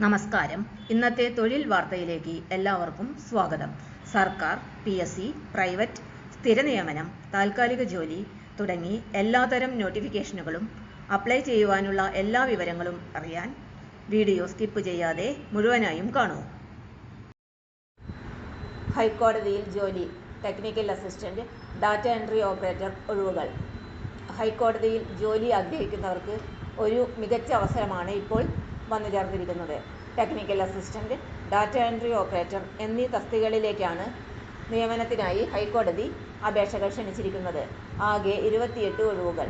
നമസ്കാരം. ഇന്നത്തെ തൊഴിൽ വാർത്തയിലേക്ക് എല്ലാവർക്കും സ്വാഗതം. സർക്കാർ, PSC, പ്രൈവറ്റ്, സ്ഥിര നിയമനം, താൽക്കാലിക ജോലി തുടങ്ങി എല്ലാതരം നോട്ടിഫിക്കേഷനുകളും അപ്ലൈ ചെയ്യുവാനുള്ള എല്ലാ വിവരങ്ങളും അറിയാൻ വീഡിയോ സ്കിപ്പ് ചെയ്യാതെ മുഴുവനായും കാണൂ. ഹൈക്കോടതിയിൽ ജോലി, technical assistant, data entry operator ഒഴിവുകൾ. ഹൈക്കോടതിയിൽ ജോലി ആഗ്രഹിക്കുന്നവർക്ക് ഒരു മികച്ച അവസരമാണ് ഇപ്പോൾ വന്നു ചേർന്നിരിക്കുന്നത്. Technical assistant, data entry operator എന്നീ തസ്തികകളിലേക്കാണ് നിയമനത്തിനായി ഹൈക്കോടതി അപേക്ഷകൾ ക്ഷണിച്ചിരിക്കുന്നത്. ആകെ 28 ഒഴിവുകൾ.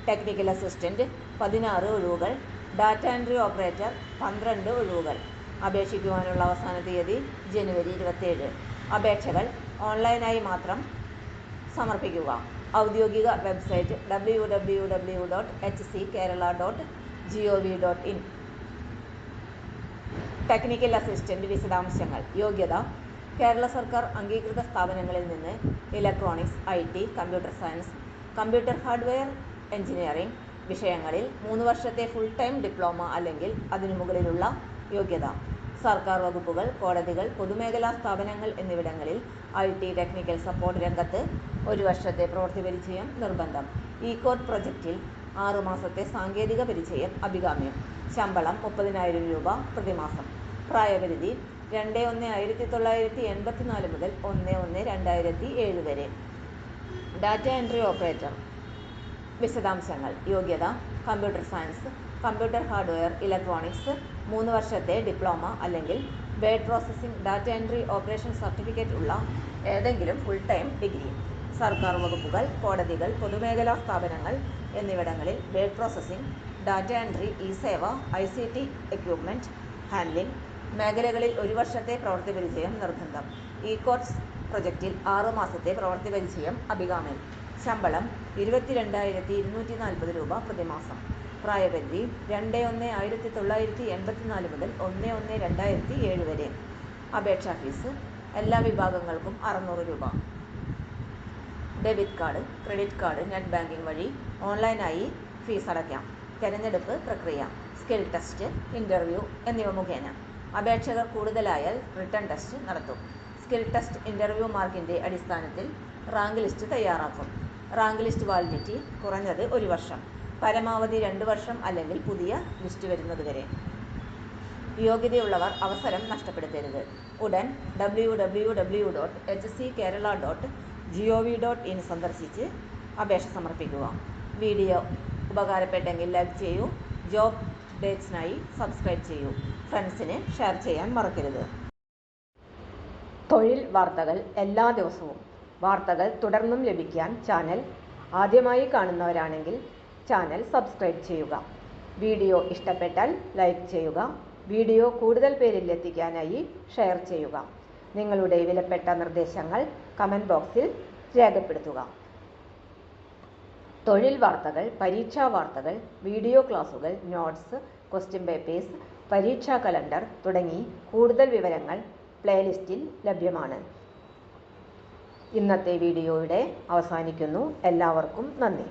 ടെക്നിക്കൽ അസിസ്റ്റന്റ് 16 ഒഴിവുകൾ, ഡാറ്റ എൻട്രി ഓപ്പറേറ്റർ 12 ഒഴിവുകൾ. അപേക്ഷിക്കുവാനുള്ള അവസാന തീയതി ജനുവരി 27. അപേക്ഷകൾ ഓൺലൈനായി മാത്രം സമർപ്പിക്കുക. ഔദ്യോഗിക വെബ്സൈറ്റ് www.hckerala.gov.in. ടെക്നിക്കൽ അസിസ്റ്റന്റ് വിശദാംശങ്ങൾ. യോഗ്യത: കേരള സർക്കാർ അംഗീകൃത സ്ഥാപനങ്ങളിൽ നിന്ന് electronics, IT, computer science, computer hardware engineering വിഷയങ്ങളിൽ 3 വർഷത്തെ ഫുൾ ടൈം ഡിപ്ലോമ അല്ലെങ്കിൽ അതിനു മുകളിലുള്ള യോഗ്യത. സർക്കാർ വകുപ്പുകൾ, കോടതികൾ, പൊതുമേഖലാ സ്ഥാപനങ്ങൾ എന്നിവിടങ്ങളിൽ IT ടെക്നിക്കൽ സപ്പോർട്ട് രംഗത്ത് 1 വർഷത്തെ പ്രവൃത്തി പരിചയം നിർബന്ധം. ഇ-കോർട്ട് പ്രൊജക്റ്റിൽ 6 മാസത്തെ സാങ്കേതിക പരിചയം അഭികാമ്യം. ശമ്പളം 30,000 രൂപ പ്രതിമാസം. പ്രായപരിധി 2/1/1984 മുതൽ 1/1/2007 വരെ. ഡാറ്റ എൻട്രി ഓപ്പറേറ്റർ വിശദാംശങ്ങൾ. യോഗ്യത: computer science, computer hardware, electronics, 3 വർഷത്തെ ഡിപ്ലോമ അല്ലെങ്കിൽ word processing data entry operation certificate ഉള്ള ഏതെങ്കിലും ഫുൾ ടൈം ഡിഗ്രി. സർക്കാർ വകുപ്പുകൾ, കോടതികൾ, പൊതുമേഖലാ സ്ഥാപനങ്ങൾ എന്നിവിടങ്ങളിൽ വേഡ് പ്രോസസ്സിംഗ്, ഡാറ്റ എൻട്രി, ഇ-സേവ, ICT എക്വിപ്മെന്റ് ഹാൻഡ്ലിംഗ് മേഖലകളിൽ 1 വർഷത്തെ പ്രവൃത്തി പരിചയം നിർബന്ധം. ഇ-കോർട്സ് പ്രൊജക്റ്റിൽ 6 മാസത്തെ പ്രവൃത്തി പരിചയം അഭികാമ്യം. ശമ്പളം 22,240 രൂപ പ്രതിമാസം. പ്രായപരിധി 2/1/1984 മുതൽ 1/1/2007 വരെ. അപേക്ഷാ ഫീസ് എല്ലാ വിഭാഗങ്ങൾക്കും 600 രൂപ. Debit card, credit card, net banking വഴി ഓൺലൈനായി ഫീസ് അടയ്ക്കാം. തെരഞ്ഞെടുപ്പ് പ്രക്രിയ: സ്കിൽ ടെസ്റ്റ്, ഇന്റർവ്യൂ എന്നിവ മുഖേന. അപേക്ഷകർ കൂടുതലായാൽ റിട്ടൺ ടെസ്റ്റ് നടത്തും. സ്കിൽ ടെസ്റ്റ്, ഇന്റർവ്യൂ മാർക്കിന്റെ അടിസ്ഥാനത്തിൽ റാങ്ക് ലിസ്റ്റ് തയ്യാറാക്കും. റാങ്ക് ലിസ്റ്റ് വാലിഡിറ്റി കുറഞ്ഞത് 1 വർഷം, പരമാവധി 2 വർഷം അല്ലെങ്കിൽ പുതിയ ലിസ്റ്റ് വരുന്നതുവരെ. യോഗ്യതയുള്ളവർ അവസരം നഷ്ടപ്പെടുത്തരുത്. ഉടൻ www.hckerala.gov.in സന്ദർശിച്ച് അപേക്ഷ സമർപ്പിക്കുക. വീഡിയോ ഉപകാരപ്പെട്ടെങ്കിൽ ലൈക്ക് ചെയ്യൂ. ജോബ് അപ്ഡേറ്റ്സിനായി സബ്സ്ക്രൈബ് ചെയ്യൂ. ഫ്രണ്ട്സിന് ഷെയർ ചെയ്യാൻ മറക്കരുത്. തൊഴിൽ വാർത്തകൾ എല്ലാ ദിവസവും. വാർത്തകൾ തുടർന്നും ലഭിക്കാൻ ചാനൽ ആദ്യമായി കാണുന്നവരാണെങ്കിൽ ചാനൽ സബ്സ്ക്രൈബ് ചെയ്യുക. വീഡിയോ ഇഷ്ടപ്പെട്ടാൽ ലൈക്ക് ചെയ്യുക. വീഡിയോ കൂടുതൽ പേരിൽ എത്തിക്കാനായി ഷെയർ ചെയ്യുക. നിങ്ങളുടെ വിലപ്പെട്ട നിർദ്ദേശങ്ങൾ കമന്റ് ബോക്സിൽ രേഖപ്പെടുത്തുക. തൊഴിൽ വാർത്തകൾ, പരീക്ഷാ വാർത്തകൾ, വീഡിയോ ക്ലാസുകൾ, നോട്ട്സ്, ക്വസ്റ്റ്യൻ പേപ്പേഴ്സ്, പരീക്ഷാ കലണ്ടർ തുടങ്ങി കൂടുതൽ വിവരങ്ങൾ പ്ലേലിസ്റ്റിൽ ലഭ്യമാണ്. ഇന്നത്തെ വീഡിയോയുടെ അവസാനിക്കുന്നു. എല്ലാവർക്കും നന്ദി.